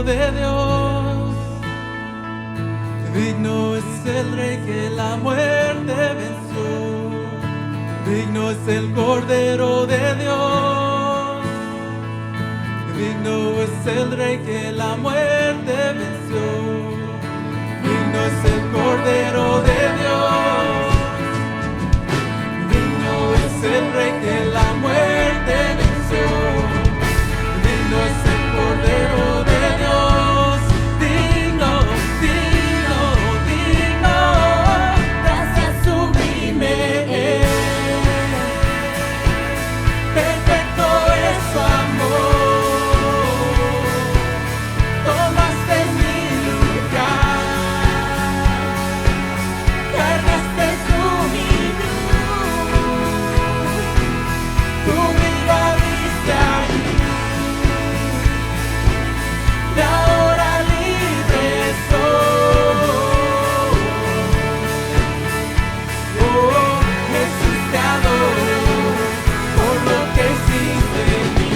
de Dios. Digno es el Rey que la muerte venció. Digno es el Cordero de Dios. Digno es el Rey que la muerte venció. Digno es el Cordero de Dios. Digno es el Rey que la muerte venció. Digno es el Cordero de Dios. Digno, digno, digno. Gracias sublime. Perfecto es su amor. Tomaste mi lugar. Cargaste tú mi cruz. Tu vida diste ahí. Y ahora libre soy. Oh, Jesús, te adoro por lo que hiciste en mí.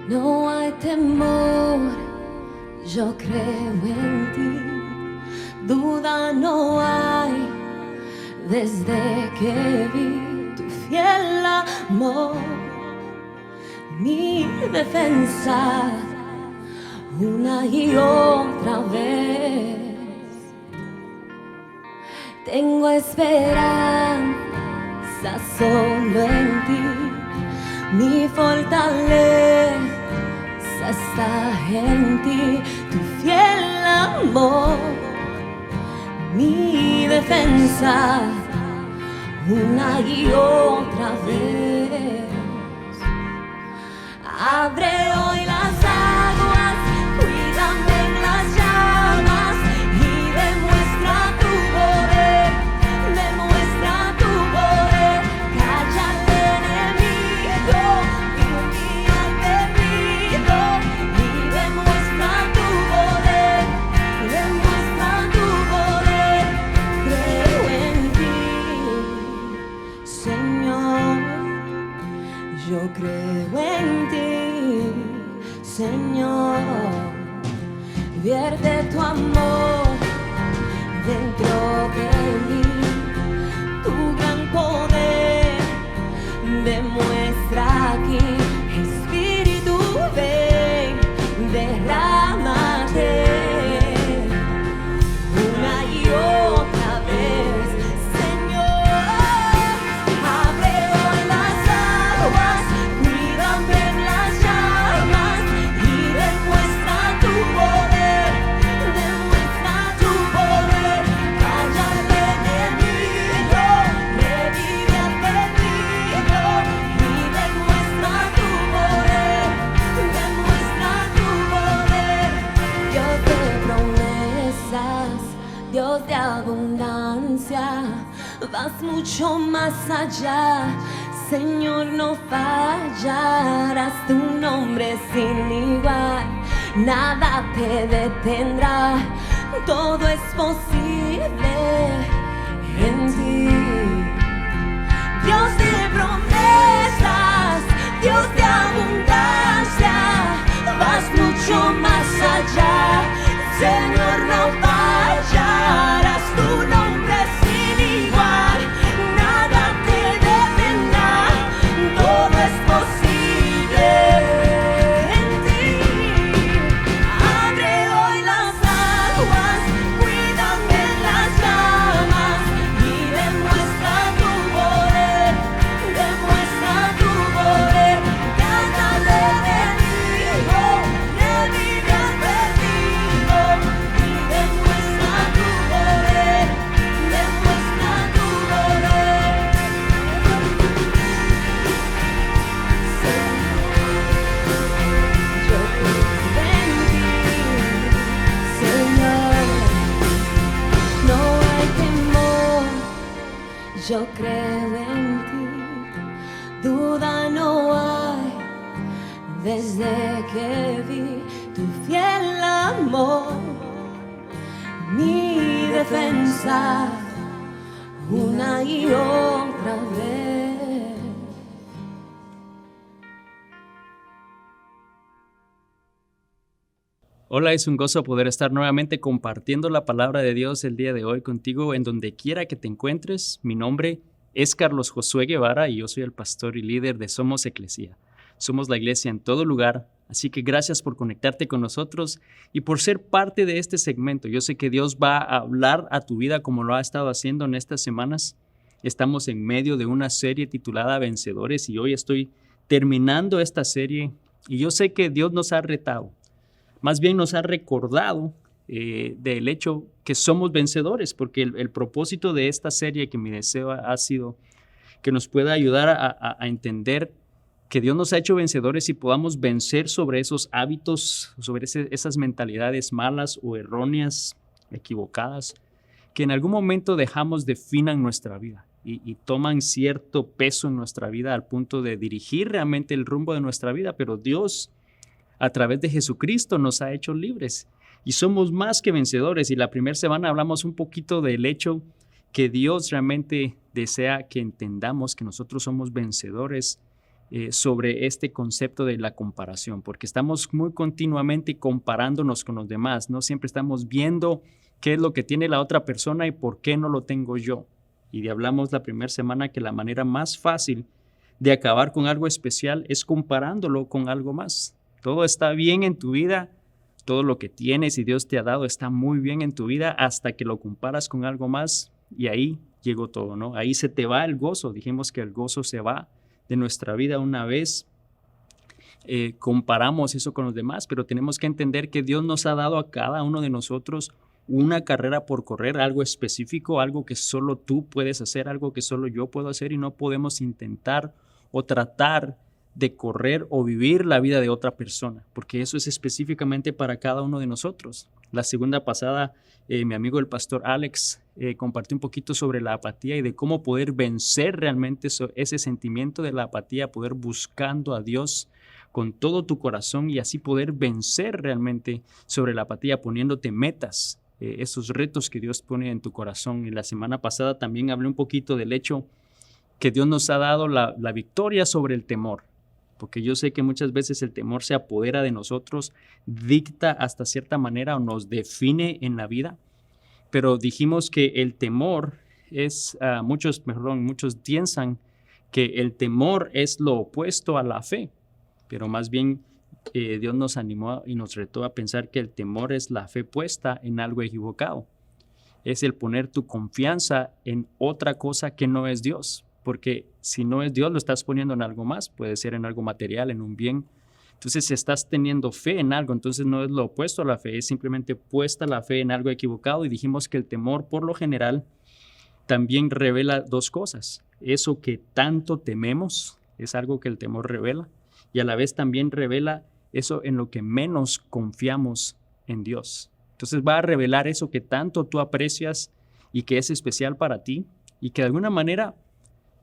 No hay temor, yo creo en ti. Duda no hay desde que vi tu fiel amor. Mi defensa una y otra vez. Tengo esperanza solo en ti. Mi fortaleza está en ti, tu fiel amor, mi defensa, una y otra vez. Abre hoy las aguas, cuídame en las llamas y demuestra tu poder, demuestra tu poder. Calla al enemigo y un día perdido y demuestra tu poder, demuestra tu poder. Creo en ti, Señor, yo creo en ti, Señor. Vierte tu amor dentro de mí, tu gran poder demuestra aquí. Espíritu, ven, derrámate una y otra vez, Señor. Abre hoy las aguas, cuídame en las llamas y demuestra tu poder, demuestra tu poder. Calla al enemigo, revive al perdido y demuestra tu poder, demuestra tu poder. Dios de promesas, Dios de abundancia, vas mucho más allá, Señor, no fallarás, tu nombre es sin igual, nada te detendrá, todo es posible en ti. Dios de promesas, Dios de abundancia, vas mucho más allá, Señor, no fallarás, tu nombre es sin igual, nada te detendrá, todo es posible en ti. Abre hoy las aguas, cuídame en las llamas y demuestra tu poder, demuestra tu poder. Gánale de mí. defensa una y otra vez. Hola, es un gozo poder estar nuevamente compartiendo la palabra de Dios el día de hoy contigo en donde quiera que te encuentres. Mi nombre es Carlos Josué Guevara y yo soy el pastor y líder de Somos Eclesia. Somos la iglesia en todo lugar, así que gracias por conectarte con nosotros y por ser parte de este segmento. Yo sé que Dios va a hablar a tu vida como lo ha estado haciendo en estas semanas. Estamos en medio de una serie titulada Vencedores y hoy estoy terminando esta serie y yo sé que Dios nos ha retado. Más bien nos ha recordado del hecho que somos vencedores, porque el propósito de esta serie, que mi deseo ha sido que nos pueda ayudar a entender que Dios nos ha hecho vencedores y podamos vencer sobre esos hábitos, sobre esas mentalidades malas o erróneas, equivocadas, que en algún momento dejamos definan nuestra vida y toman cierto peso en nuestra vida al punto de dirigir realmente el rumbo de nuestra vida, pero Dios, a través de Jesucristo, nos ha hecho libres y somos más que vencedores. Y la primera semana hablamos un poquito del hecho que Dios realmente desea que entendamos que nosotros somos vencedores sobre este concepto de la comparación, porque estamos muy continuamente comparándonos con los demás, ¿no? Siempre estamos viendo qué es lo que tiene la otra persona y por qué no lo tengo yo. Y hablamos la primera semana que la manera más fácil de acabar con algo especial es comparándolo con algo más. Todo está bien en tu vida, todo lo que tienes y Dios te ha dado está muy bien en tu vida hasta que lo comparas con algo más y ahí llegó todo, ¿no? Ahí se te va el gozo. Dijimos que el gozo se va de nuestra vida una vez comparamos eso con los demás, pero tenemos que entender que Dios nos ha dado a cada uno de nosotros una carrera por correr, algo específico, algo que solo tú puedes hacer, algo que solo yo puedo hacer y no podemos intentar o tratar de correr o vivir la vida de otra persona, porque eso es específicamente para cada uno de nosotros. La segunda pasada, mi amigo el pastor Alex compartió un poquito sobre la apatía y de cómo poder vencer realmente ese sentimiento de la apatía, poder buscando a Dios con todo tu corazón y así poder vencer realmente sobre la apatía, poniéndote metas, esos retos que Dios pone en tu corazón. Y la semana pasada también hablé un poquito del hecho que Dios nos ha dado la victoria sobre el temor. Porque yo sé que muchas veces el temor se apodera de nosotros, dicta hasta cierta manera o nos define en la vida, pero dijimos que el temor es, muchos piensan que el temor es lo opuesto a la fe, pero más bien Dios nos animó y nos retó a pensar que el temor es la fe puesta en algo equivocado, es el poner tu confianza en otra cosa que no es Dios. Porque si no es Dios, lo estás poniendo en algo más, puede ser en algo material, en un bien. Entonces, si estás teniendo fe en algo, entonces no es lo opuesto a la fe, es simplemente puesta la fe en algo equivocado. Y dijimos que el temor, por lo general, también revela dos cosas. Eso que tanto tememos es algo que el temor revela, y a la vez también revela eso en lo que menos confiamos en Dios. Entonces, va a revelar eso que tanto tú aprecias y que es especial para ti, y que de alguna manera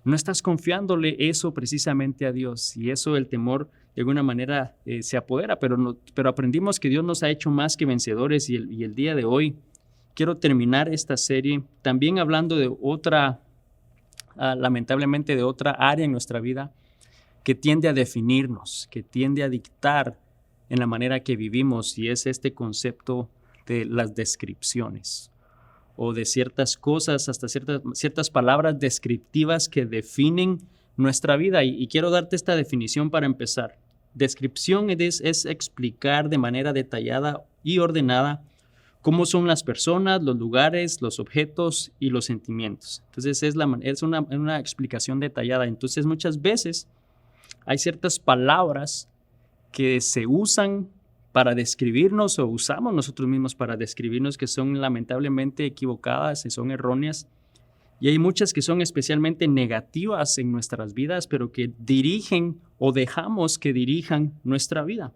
no estás confiándole eso precisamente a Dios, y eso el temor de alguna manera se apodera, pero aprendimos que Dios nos ha hecho más que vencedores y el día de hoy quiero terminar esta serie también hablando de otra, lamentablemente de otra área en nuestra vida que tiende a definirnos, que tiende a dictar en la manera que vivimos, y es este concepto de las descripciones, o de ciertas cosas, hasta ciertas palabras descriptivas que definen nuestra vida. Y quiero darte esta definición para empezar. Descripción es explicar de manera detallada y ordenada cómo son las personas, los lugares, los objetos y los sentimientos. Entonces es una explicación detallada. Entonces muchas veces hay ciertas palabras que se usan para describirnos o usamos nosotros mismos para describirnos que son lamentablemente equivocadas y son erróneas. Y hay muchas que son especialmente negativas en nuestras vidas, pero que dirigen o dejamos que dirijan nuestra vida.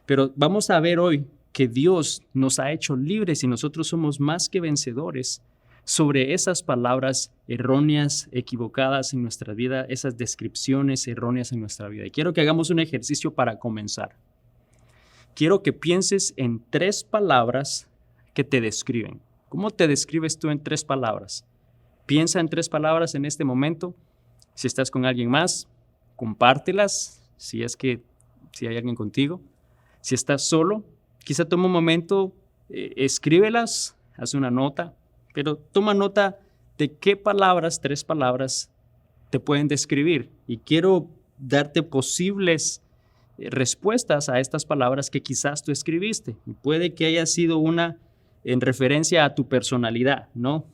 Pero vamos a ver hoy que Dios nos ha hecho libres y nosotros somos más que vencedores sobre esas palabras erróneas, equivocadas en nuestra vida, esas descripciones erróneas en nuestra vida. Y quiero que hagamos un ejercicio para comenzar. Quiero que pienses en 3 palabras que te describen. ¿Cómo te describes tú en 3 palabras? Piensa en 3 palabras en este momento. Si estás con alguien más, compártelas, si hay alguien contigo. Si estás solo, quizá toma un momento, escríbelas, haz una nota, pero toma nota de qué palabras, 3 palabras, te pueden describir. Y quiero darte posibles respuestas a estas palabras que quizás tú escribiste. Y puede que haya sido una en referencia a tu personalidad, ¿no?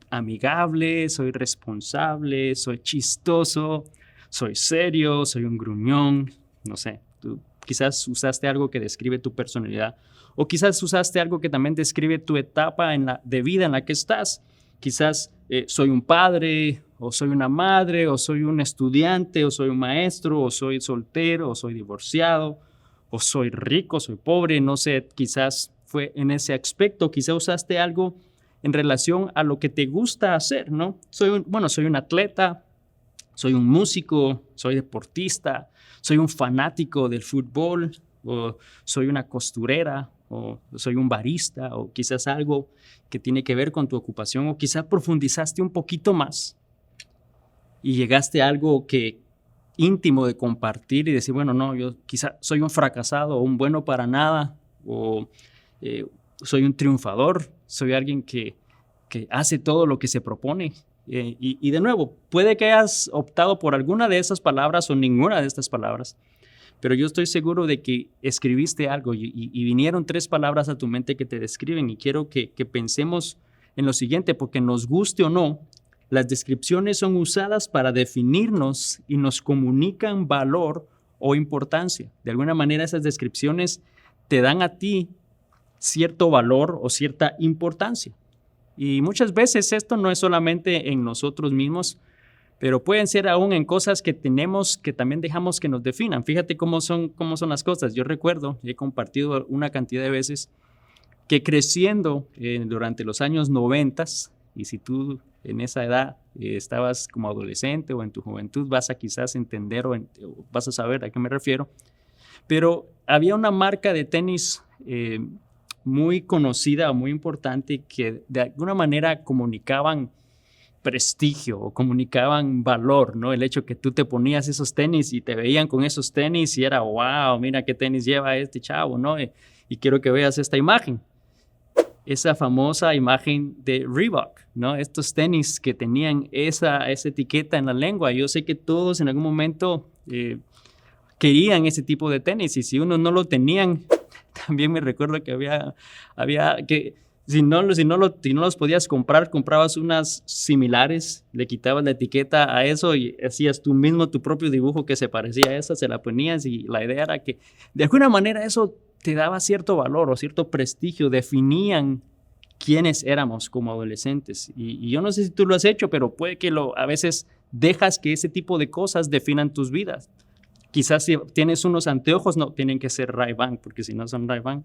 Amigable, soy responsable, soy chistoso, soy serio, soy un gruñón, no sé. Tú quizás usaste algo que describe tu personalidad, o quizás usaste algo que también describe tu etapa de vida en la que estás. Quizás soy un padre, o soy una madre, o soy un estudiante, o soy un maestro, o soy soltero, o soy divorciado, o soy rico, soy pobre, no sé, quizás fue en ese aspecto, quizás usaste algo en relación a lo que te gusta hacer, ¿no? Soy un atleta, soy un músico, soy deportista, soy un fanático del fútbol, o soy una costurera, o soy un barista, o quizás algo que tiene que ver con tu ocupación, o quizás profundizaste un poquito más y llegaste a algo íntimo de compartir y decir, bueno, no, yo quizás soy un fracasado o un bueno para nada, o soy un triunfador, soy alguien que hace todo lo que se propone. Y de nuevo, puede que hayas optado por alguna de esas palabras o ninguna de estas palabras, pero yo estoy seguro de que escribiste algo y vinieron 3 palabras a tu mente que te describen, y quiero que pensemos en lo siguiente, porque nos guste o no, las descripciones son usadas para definirnos y nos comunican valor o importancia. De alguna manera esas descripciones te dan a ti cierto valor o cierta importancia. Y muchas veces esto no es solamente en nosotros mismos, pero pueden ser aún en cosas que tenemos que también dejamos que nos definan. Fíjate cómo son las cosas. Yo recuerdo, he compartido una cantidad de veces, que creciendo durante los años 90, y si tú en esa edad estabas como adolescente o en tu juventud, vas a quizás entender o vas a saber a qué me refiero, pero había una marca de tenis muy conocida o muy importante que de alguna manera comunicaban prestigio o comunicaban valor, ¿no? El hecho que tú te ponías esos tenis y te veían con esos tenis y era, wow, mira qué tenis lleva este chavo, ¿no? Y quiero que veas esta imagen. Esa famosa imagen de Reebok, ¿no? Estos tenis que tenían esa etiqueta en la lengua. Yo sé que todos en algún momento querían ese tipo de tenis, y si uno no lo tenían, también me recuerdo que había que si no los podías comprar, comprabas unas similares, le quitabas la etiqueta a eso y hacías tú mismo tu propio dibujo que se parecía a esa, se la ponías, y la idea era que de alguna manera eso te daba cierto valor o cierto prestigio, definían quiénes éramos como adolescentes. Y yo no sé si tú lo has hecho, pero puede que a veces dejas que ese tipo de cosas definan tus vidas. Quizás si tienes unos anteojos, no tienen que ser Ray-Ban, porque si no son Ray-Ban,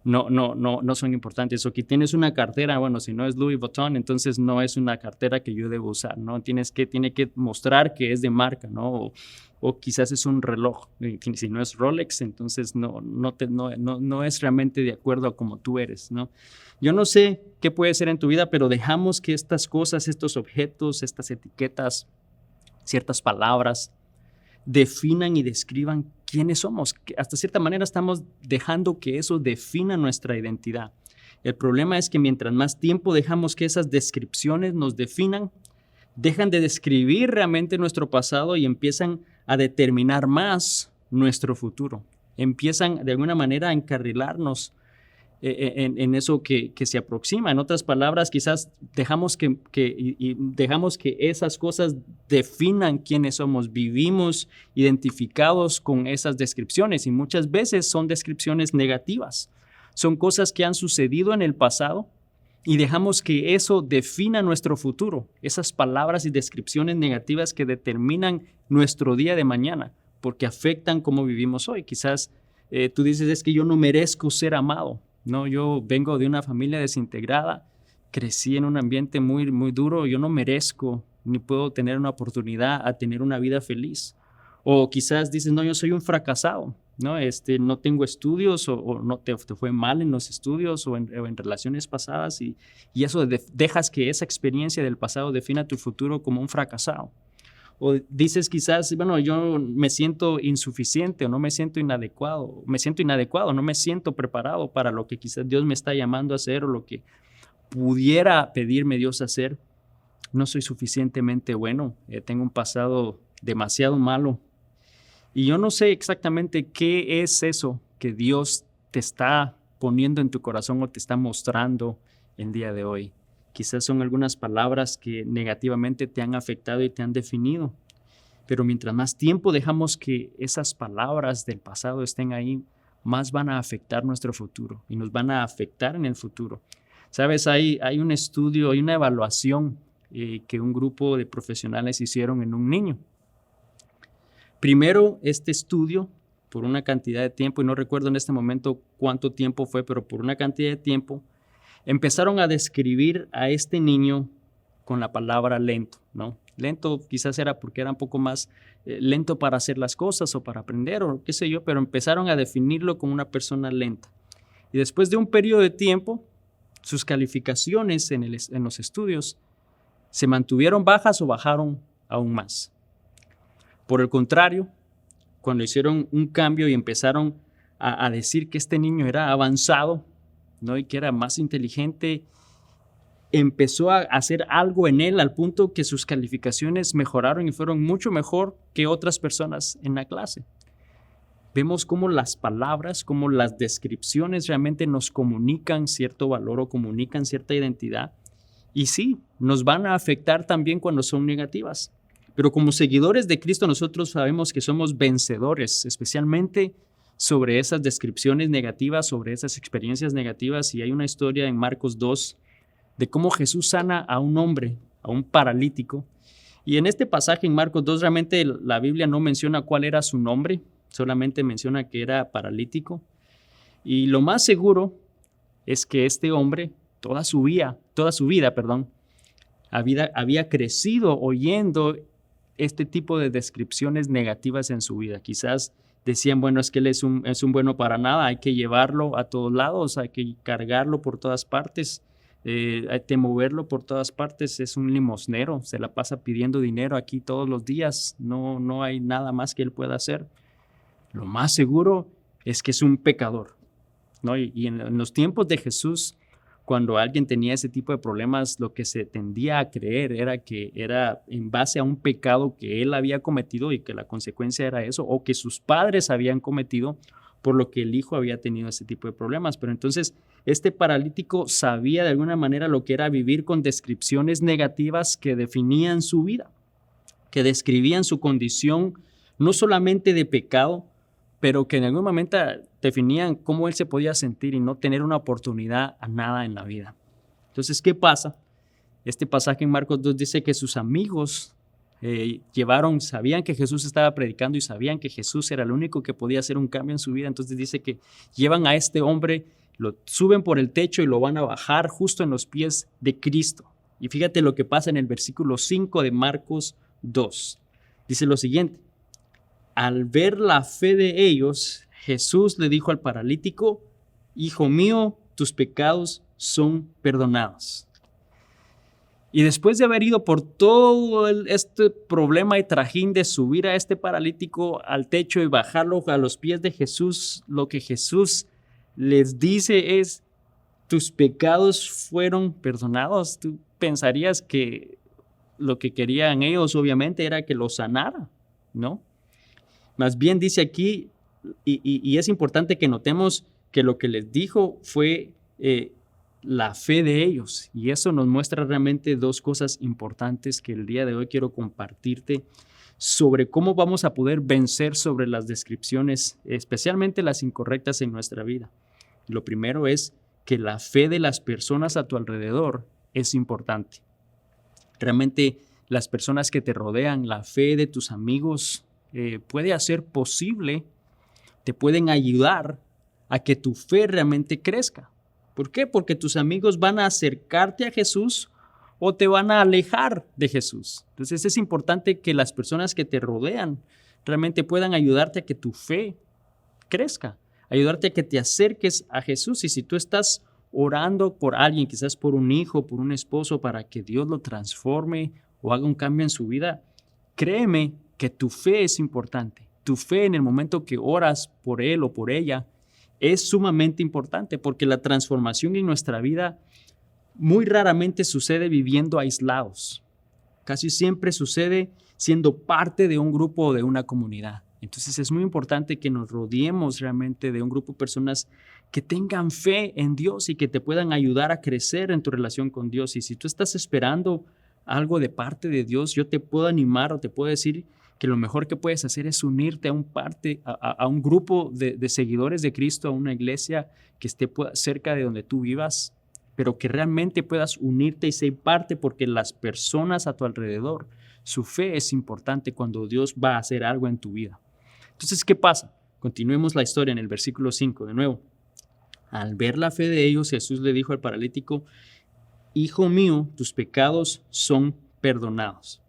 no son importantes. O que tienes una cartera, bueno, si no es Louis Vuitton, entonces no es una cartera que yo debo usar, ¿no? Tiene que mostrar que es de marca, ¿no? O quizás es un reloj. Si no es Rolex, entonces no es realmente de acuerdo a cómo tú eres, ¿no? Yo no sé qué puede ser en tu vida, pero dejamos que estas cosas, estos objetos, estas etiquetas, ciertas palabras, definan y describan quiénes somos. Hasta cierta manera estamos dejando que eso defina nuestra identidad. El problema es que mientras más tiempo dejamos que esas descripciones nos definan, dejan de describir realmente nuestro pasado y empiezan a determinar más nuestro futuro. Empiezan de alguna manera a encarrilarnos en eso que se aproxima. En otras palabras, quizás dejamos que esas cosas definan quiénes somos. Vivimos identificados con esas descripciones, y muchas veces son descripciones negativas. Son cosas que han sucedido en el pasado y dejamos que eso defina nuestro futuro. Esas palabras y descripciones negativas que determinan nuestro día de mañana, porque afectan cómo vivimos hoy. Quizás tú dices, es que yo no merezco ser amado. No, yo vengo de una familia desintegrada, crecí en un ambiente muy, muy duro, yo no merezco ni puedo tener una oportunidad a tener una vida feliz. O quizás dices, no, yo soy un fracasado, ¿no? No tengo estudios o no te fue mal en los estudios o en relaciones pasadas y eso dejas que esa experiencia del pasado defina tu futuro como un fracasado. O dices quizás, bueno, yo me siento insuficiente o no me siento inadecuado, no me siento preparado para lo que quizás Dios me está llamando a hacer o lo que pudiera pedirme Dios hacer. No soy suficientemente bueno, tengo un pasado demasiado malo. Y yo no sé exactamente qué es eso que Dios te está poniendo en tu corazón o te está mostrando el día de hoy. Quizás son algunas palabras que negativamente te han afectado y te han definido. Pero mientras más tiempo dejamos que esas palabras del pasado estén ahí, más van a afectar nuestro futuro y nos van a afectar en el futuro. Sabes, hay un estudio, hay una evaluación que un grupo de profesionales hicieron en un niño. Primero, este estudio, por una cantidad de tiempo, y no recuerdo en este momento cuánto tiempo fue, pero por una cantidad de tiempo, empezaron a describir a este niño con la palabra lento, ¿no? Lento quizás era porque era un poco más lento para hacer las cosas o para aprender o qué sé yo, pero empezaron a definirlo como una persona lenta. Y después de un periodo de tiempo, sus calificaciones en los estudios se mantuvieron bajas o bajaron aún más. Por el contrario, cuando hicieron un cambio y empezaron a decir que este niño era avanzado, ¿no? Y que era más inteligente, empezó a hacer algo en él al punto que sus calificaciones mejoraron y fueron mucho mejor que otras personas en la clase. Vemos cómo las palabras, cómo las descripciones realmente nos comunican cierto valor o comunican cierta identidad. Y sí, nos van a afectar también cuando son negativas. Pero como seguidores de Cristo nosotros sabemos que somos vencedores, especialmente sobre esas descripciones negativas, sobre esas experiencias negativas. Y hay una historia en Marcos 2 de cómo Jesús sana a un hombre, a un paralítico. Y en este pasaje en Marcos 2 realmente la Biblia no menciona cuál era su nombre, solamente menciona que era paralítico. Y lo más seguro es que este hombre, toda su vida, había crecido oyendo este tipo de descripciones negativas en su vida. Quizás decían, bueno, es que él es un bueno para nada, hay que llevarlo a todos lados, hay que cargarlo por todas partes, hay que moverlo por todas partes, es un limosnero, se la pasa pidiendo dinero aquí todos los días, no hay nada más que él pueda hacer. Lo más seguro es que es un pecador, ¿no? Y en los tiempos de Jesús, cuando alguien tenía ese tipo de problemas, lo que se tendía a creer era que era en base a un pecado que él había cometido y que la consecuencia era eso, o que sus padres habían cometido, por lo que el hijo había tenido ese tipo de problemas. Pero entonces este paralítico sabía de alguna manera lo que era vivir con descripciones negativas que definían su vida, que describían su condición no solamente de pecado, pero que en algún momento definían cómo él se podía sentir y no tener una oportunidad a nada en la vida. Entonces, ¿qué pasa? Este pasaje en Marcos 2 dice que sus amigos sabían que Jesús estaba predicando y sabían que Jesús era el único que podía hacer un cambio en su vida. Entonces dice que llevan a este hombre, lo suben por el techo y lo van a bajar justo en los pies de Cristo. Y fíjate lo que pasa en el versículo 5 de Marcos 2. Dice lo siguiente: al ver la fe de ellos, Jesús le dijo al paralítico: hijo mío, tus pecados son perdonados. Y después de haber ido por todo este problema y trajín de subir a este paralítico al techo y bajarlo a los pies de Jesús, lo que Jesús les dice es: tus pecados fueron perdonados. Tú pensarías que lo que querían ellos obviamente era que lo sanara, ¿no? Más bien dice aquí, y es importante que notemos que lo que les dijo fue la fe de ellos. Y eso nos muestra realmente dos cosas importantes que el día de hoy quiero compartirte sobre cómo vamos a poder vencer sobre las descripciones, especialmente las incorrectas en nuestra vida. Lo primero es que la fe de las personas a tu alrededor es importante. Realmente las personas que te rodean, la fe de tus amigos, puede hacer posible, te pueden ayudar a que tu fe realmente crezca. ¿Por qué? Porque tus amigos van a acercarte a Jesús o te van a alejar de Jesús. Entonces es importante que las personas que te rodean realmente puedan ayudarte a que tu fe crezca, ayudarte a que te acerques a Jesús. Y si tú estás orando por alguien, quizás por un hijo, por un esposo, para que Dios lo transforme o haga un cambio en su vida, créeme que tu fe es importante. Tu fe en el momento que oras por él o por ella es sumamente importante, porque la transformación en nuestra vida muy raramente sucede viviendo aislados. Casi siempre sucede siendo parte de un grupo o de una comunidad. Entonces es muy importante que nos rodeemos realmente de un grupo de personas que tengan fe en Dios y que te puedan ayudar a crecer en tu relación con Dios. Y si tú estás esperando algo de parte de Dios, yo te puedo animar o te puedo decir que lo mejor que puedes hacer es unirte a un grupo de seguidores de Cristo, a una iglesia que esté cerca de donde tú vivas, pero que realmente puedas unirte y ser parte, porque las personas a tu alrededor, su fe es importante cuando Dios va a hacer algo en tu vida. Entonces, ¿qué pasa? Continuemos la historia en el versículo 5 de nuevo. Al ver la fe de ellos, Jesús le dijo al paralítico: Hijo mío, tus pecados son perdonados.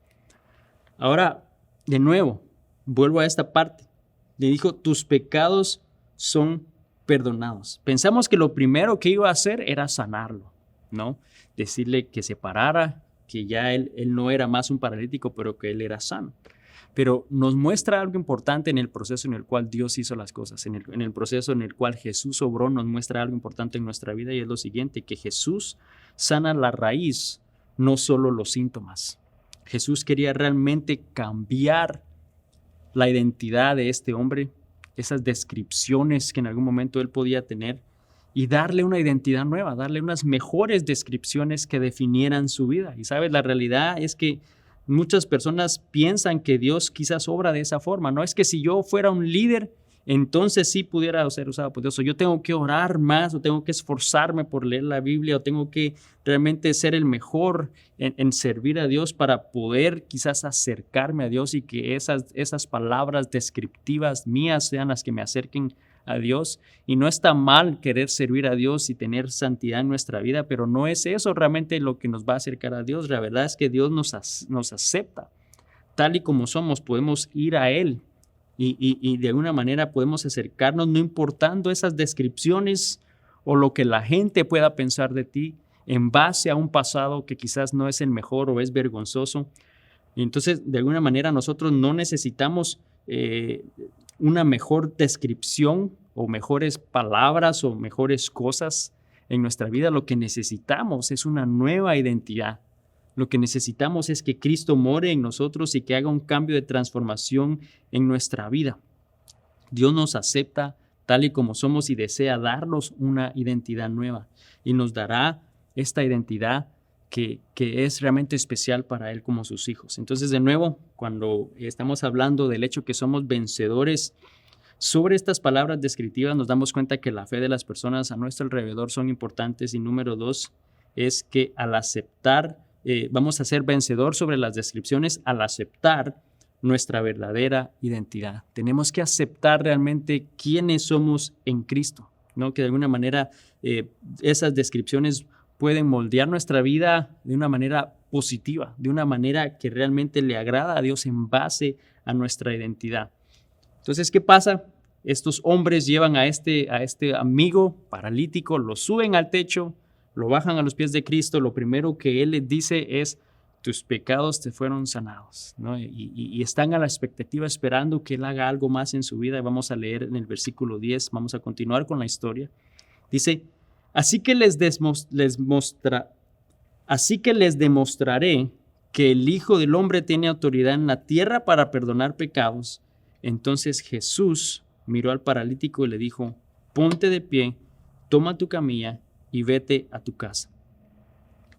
Ahora, de nuevo, vuelvo a esta parte. Le dijo: tus pecados son perdonados. Pensamos que lo primero que iba a hacer era sanarlo, ¿no? Decirle que se parara, que ya él no era más un paralítico, pero que él era sano. Pero nos muestra algo importante en el proceso en el cual Dios hizo las cosas, en el proceso en el cual Jesús obró, nos muestra algo importante en nuestra vida, y es lo siguiente: que Jesús sana la raíz, no solo los síntomas. Jesús quería realmente cambiar la identidad de este hombre, esas descripciones que en algún momento él podía tener, y darle una identidad nueva, darle unas mejores descripciones que definieran su vida. Y sabes, la realidad es que muchas personas piensan que Dios quizás obra de esa forma. No es que si yo fuera un líder, entonces sí pudiera ser usado por Dios. O yo tengo que orar más, o tengo que esforzarme por leer la Biblia, o tengo que realmente ser el mejor en servir a Dios para poder quizás acercarme a Dios, y que esas palabras descriptivas mías sean las que me acerquen a Dios. Y no está mal querer servir a Dios y tener santidad en nuestra vida, pero no es eso realmente lo que nos va a acercar a Dios. La verdad es que Dios nos acepta tal y como somos. Podemos ir a Él y de alguna manera podemos acercarnos, no importando esas descripciones o lo que la gente pueda pensar de ti en base a un pasado que quizás no es el mejor o es vergonzoso. Y entonces, de alguna manera, nosotros no necesitamos una mejor descripción o mejores palabras o mejores cosas en nuestra vida. Lo que necesitamos es una nueva identidad. Lo que necesitamos es que Cristo more en nosotros y que haga un cambio de transformación en nuestra vida. Dios nos acepta tal y como somos y desea darnos una identidad nueva, y nos dará esta identidad que es realmente especial para Él como sus hijos. Entonces, de nuevo, cuando estamos hablando del hecho que somos vencedores, sobre estas palabras descriptivas nos damos cuenta que la fe de las personas a nuestro alrededor son importantes. Y número 2 es que al aceptar, vamos a ser vencedor sobre las descripciones al aceptar nuestra verdadera identidad. Tenemos que aceptar realmente quiénes somos en Cristo, ¿no? Que de alguna manera esas descripciones pueden moldear nuestra vida de una manera positiva, de una manera que realmente le agrada a Dios en base a nuestra identidad. Entonces, ¿qué pasa? Estos hombres llevan a este amigo paralítico, lo suben al techo, lo bajan a los pies de Cristo. Lo primero que Él les dice es: tus pecados te fueron sanados, ¿no? Y están a la expectativa, esperando que Él haga algo más en su vida. Y vamos a leer en el versículo 10, vamos a continuar con la historia. Dice: así que les demostraré que el Hijo del Hombre tiene autoridad en la tierra para perdonar pecados. Entonces Jesús miró al paralítico y le dijo: ponte de pie, toma tu camilla y vete a tu casa.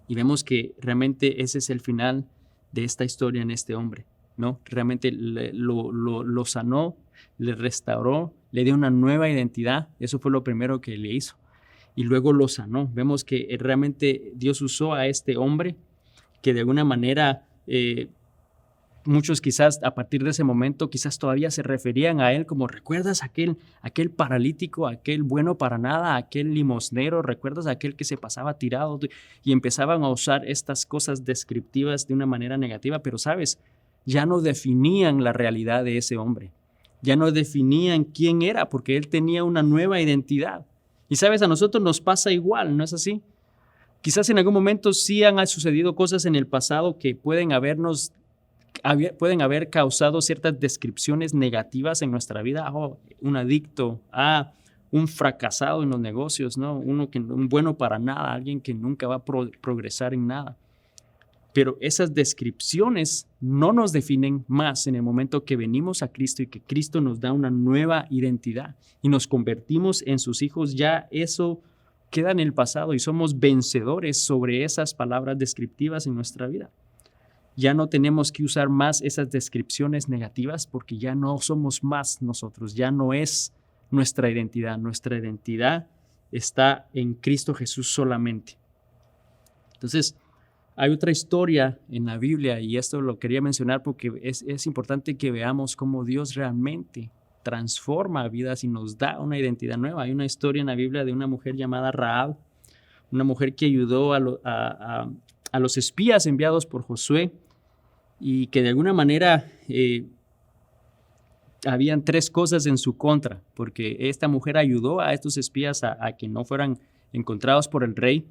Y vemos que realmente ese es el final de esta historia en este hombre, ¿no? Realmente lo sanó, le restauró, le dio una nueva identidad. Eso fue lo primero que le hizo. Y luego lo sanó. Vemos que realmente Dios usó a este hombre que de alguna manera muchos quizás a partir de ese momento quizás todavía se referían a él como: ¿recuerdas aquel paralítico, aquel bueno para nada, aquel limosnero? ¿Recuerdas aquel que se pasaba tirado? Y empezaban a usar estas cosas descriptivas de una manera negativa, pero sabes, ya no definían la realidad de ese hombre. ya no definían quién era, porque él tenía una nueva identidad. Y sabes, a nosotros nos pasa igual, ¿no es así? Quizás en algún momento sí han sucedido cosas en el pasado que pueden haber causado ciertas descripciones negativas en nuestra vida. Un adicto, un fracasado en los negocios, ¿no? Un bueno para nada, alguien que nunca va a progresar en nada. Pero esas descripciones no nos definen más en el momento que venimos a Cristo y que Cristo nos da una nueva identidad y nos convertimos en sus hijos. Ya eso queda en el pasado y somos vencedores sobre esas palabras descriptivas en nuestra vida. Ya no tenemos que usar más esas descripciones negativas porque ya no somos más nosotros, ya no es nuestra identidad. Nuestra identidad está en Cristo Jesús solamente. Entonces, hay otra historia en la Biblia y esto lo quería mencionar porque es importante que veamos cómo Dios realmente transforma vidas y nos da una identidad nueva. Hay una historia en la Biblia de una mujer llamada Rahab, una mujer que ayudó a los espías enviados por Josué y que de alguna manera habían 3 cosas en su contra, porque esta mujer ayudó a estos espías a que no fueran encontrados por el rey,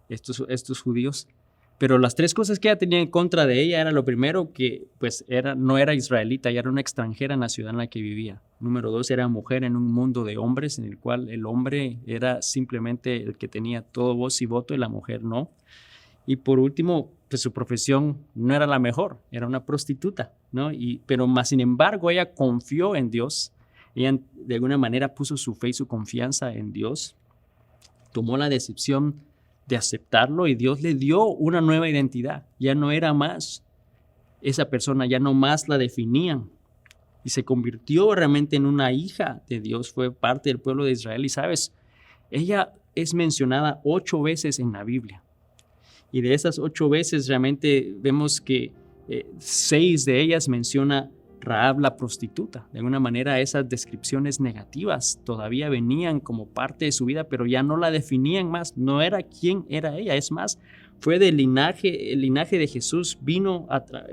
estos judíos. Pero las 3 cosas que ella tenía en contra de ella era lo primero que pues no era israelita, ella era una extranjera en la ciudad en la que vivía. Número 2, era mujer en un mundo de hombres en el cual el hombre era simplemente el que tenía todo voz y voto y la mujer no. Y por último, pues su profesión no era la mejor, era una prostituta, ¿no? Pero más sin embargo ella confió en Dios, ella de alguna manera puso su fe y su confianza en Dios, tomó la decisión de aceptarlo y Dios le dio una nueva identidad. Ya no era más esa persona, ya no más la definían y se convirtió realmente en una hija de Dios, fue parte del pueblo de Israel. Y sabes, ella es mencionada 8 veces en la Biblia y de esas 8 veces realmente vemos que 6 de ellas menciona Rahab la prostituta. De alguna manera esas descripciones negativas todavía venían como parte de su vida, pero ya no la definían más, no era quién era ella. Es más, fue del linaje, el linaje de Jesús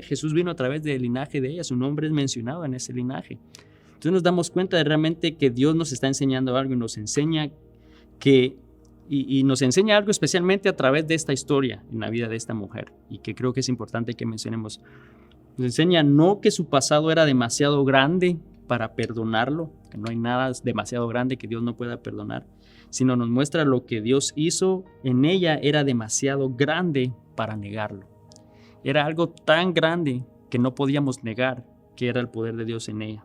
Jesús vino a través del linaje de ella, su nombre es mencionado en ese linaje. Entonces nos damos cuenta de realmente que Dios nos está enseñando algo y nos enseña nos enseña algo especialmente a través de esta historia en la vida de esta mujer y que creo que es importante que mencionemos. Nos enseña no que su pasado era demasiado grande para perdonarlo, que no hay nada demasiado grande que Dios no pueda perdonar, sino nos muestra lo que Dios hizo en ella era demasiado grande para negarlo. Era algo tan grande que no podíamos negar que era el poder de Dios en ella.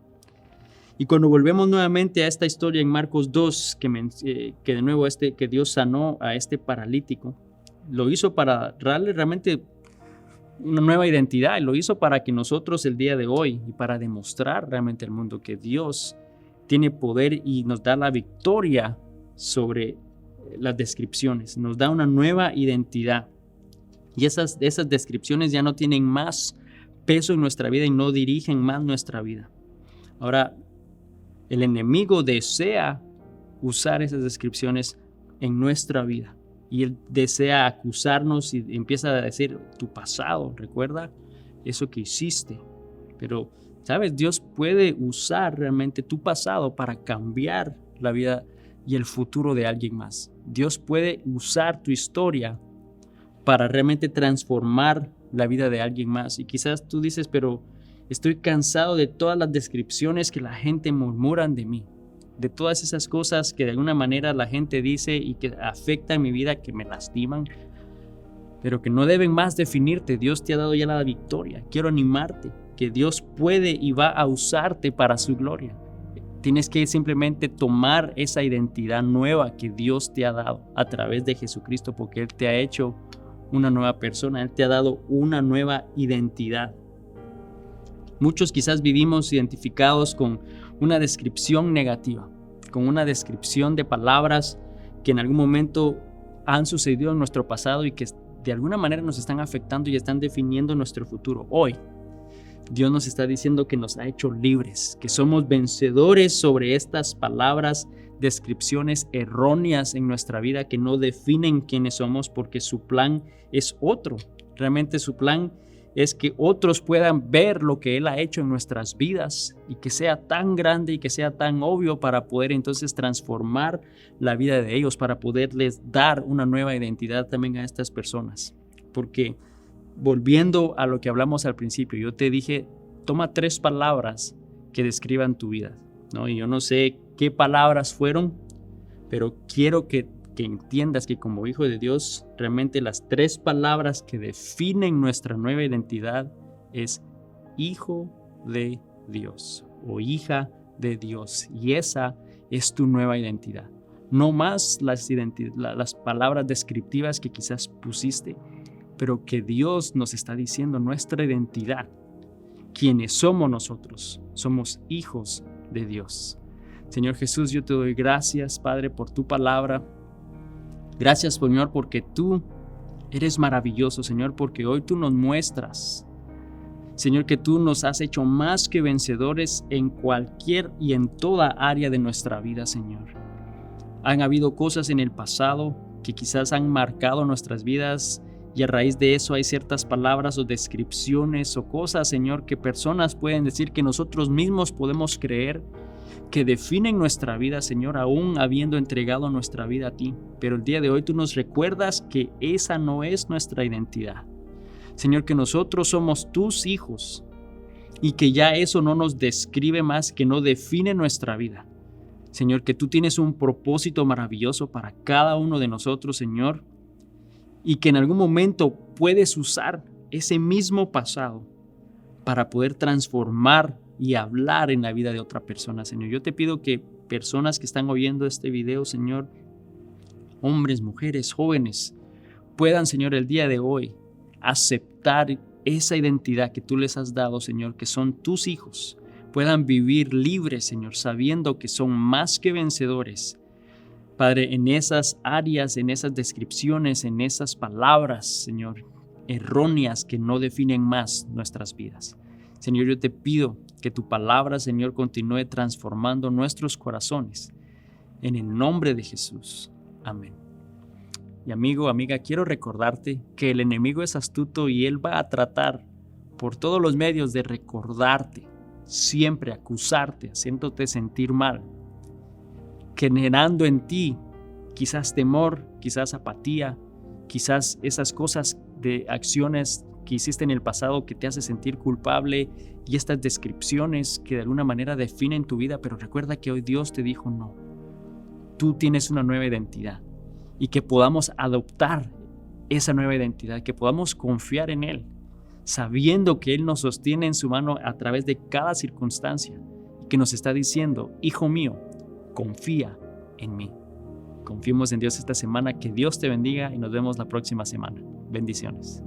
Y cuando volvemos nuevamente a esta historia en Marcos 2, que de nuevo que Dios sanó a este paralítico, lo hizo para darle realmente una nueva identidad y lo hizo para que nosotros el día de hoy y para demostrar realmente al mundo que Dios tiene poder y nos da la victoria sobre las descripciones, nos da una nueva identidad y esas descripciones ya no tienen más peso en nuestra vida y no dirigen más nuestra vida. Ahora, el enemigo desea usar esas descripciones en nuestra vida. Y él desea acusarnos y empieza a decir tu pasado, recuerda eso que hiciste. Pero, ¿sabes? Dios puede usar realmente tu pasado para cambiar la vida y el futuro de alguien más. Dios puede usar tu historia para realmente transformar la vida de alguien más. Y quizás tú dices, pero estoy cansado de todas las descripciones que la gente murmuran de mí. De todas esas cosas que de alguna manera la gente dice y que afectan mi vida, que me lastiman, pero que no deben más definirte. Dios te ha dado ya la victoria. Quiero animarte que Dios puede y va a usarte para su gloria. Tienes que simplemente tomar esa identidad nueva que Dios te ha dado a través de Jesucristo, porque Él te ha hecho una nueva persona, Él te ha dado una nueva identidad. Muchos quizás vivimos identificados con una descripción negativa, con una descripción de palabras que en algún momento han sucedido en nuestro pasado y que de alguna manera nos están afectando y están definiendo nuestro futuro. Hoy, Dios nos está diciendo que nos ha hecho libres, que somos vencedores sobre estas palabras, descripciones erróneas en nuestra vida que no definen quiénes somos, porque su plan es otro. Realmente su plan es que otros puedan ver lo que Él ha hecho en nuestras vidas y que sea tan grande y que sea tan obvio para poder entonces transformar la vida de ellos, para poderles dar una nueva identidad también a estas personas. Porque volviendo a lo que hablamos al principio, yo te dije, toma 3 palabras que describan tu vida, ¿no? Y yo no sé qué palabras fueron, pero quiero que entiendas que como hijo de Dios, realmente las 3 palabras que definen nuestra nueva identidad es hijo de Dios o hija de Dios. Y esa es tu nueva identidad. No más las palabras descriptivas que quizás pusiste, pero que Dios nos está diciendo nuestra identidad. Quienes somos nosotros, somos hijos de Dios. Señor Jesús, yo te doy gracias, Padre, por tu palabra. Gracias, Señor, porque tú eres maravilloso, Señor, porque hoy tú nos muestras, Señor, que tú nos has hecho más que vencedores en cualquier y en toda área de nuestra vida, Señor. Han habido cosas en el pasado que quizás han marcado nuestras vidas y a raíz de eso hay ciertas palabras o descripciones o cosas, Señor, que personas pueden decir que nosotros mismos podemos creer que definen nuestra vida, Señor, aún habiendo entregado nuestra vida a ti. Pero el día de hoy tú nos recuerdas que esa no es nuestra identidad. Señor, que nosotros somos tus hijos y que ya eso no nos describe más, que no define nuestra vida. Señor, que tú tienes un propósito maravilloso para cada uno de nosotros, Señor, y que en algún momento puedes usar ese mismo pasado para poder transformar y hablar en la vida de otra persona, Señor. Yo te pido que personas que están oyendo este video, Señor, hombres, mujeres, jóvenes, puedan, Señor, el día de hoy aceptar esa identidad que tú les has dado, Señor, que son tus hijos, puedan vivir libres, Señor, sabiendo que son más que vencedores, Padre, en esas áreas, en esas descripciones, en esas palabras, Señor, erróneas que no definen más nuestras vidas. Señor, yo te pido que tu palabra, Señor, continúe transformando nuestros corazones. En el nombre de Jesús. Amén. Y amigo, amiga, quiero recordarte que el enemigo es astuto y él va a tratar por todos los medios de recordarte, siempre acusarte, haciéndote sentir mal, generando en ti quizás temor, quizás apatía, quizás esas cosas de acciones que hiciste en el pasado que te hace sentir culpable y estas descripciones que de alguna manera definen tu vida. Pero recuerda que hoy Dios te dijo no, tú tienes una nueva identidad y que podamos adoptar esa nueva identidad, que podamos confiar en Él, sabiendo que Él nos sostiene en su mano a través de cada circunstancia y que nos está diciendo, hijo mío, confía en mí. Confiemos en Dios esta semana, que Dios te bendiga y nos vemos la próxima semana. Bendiciones.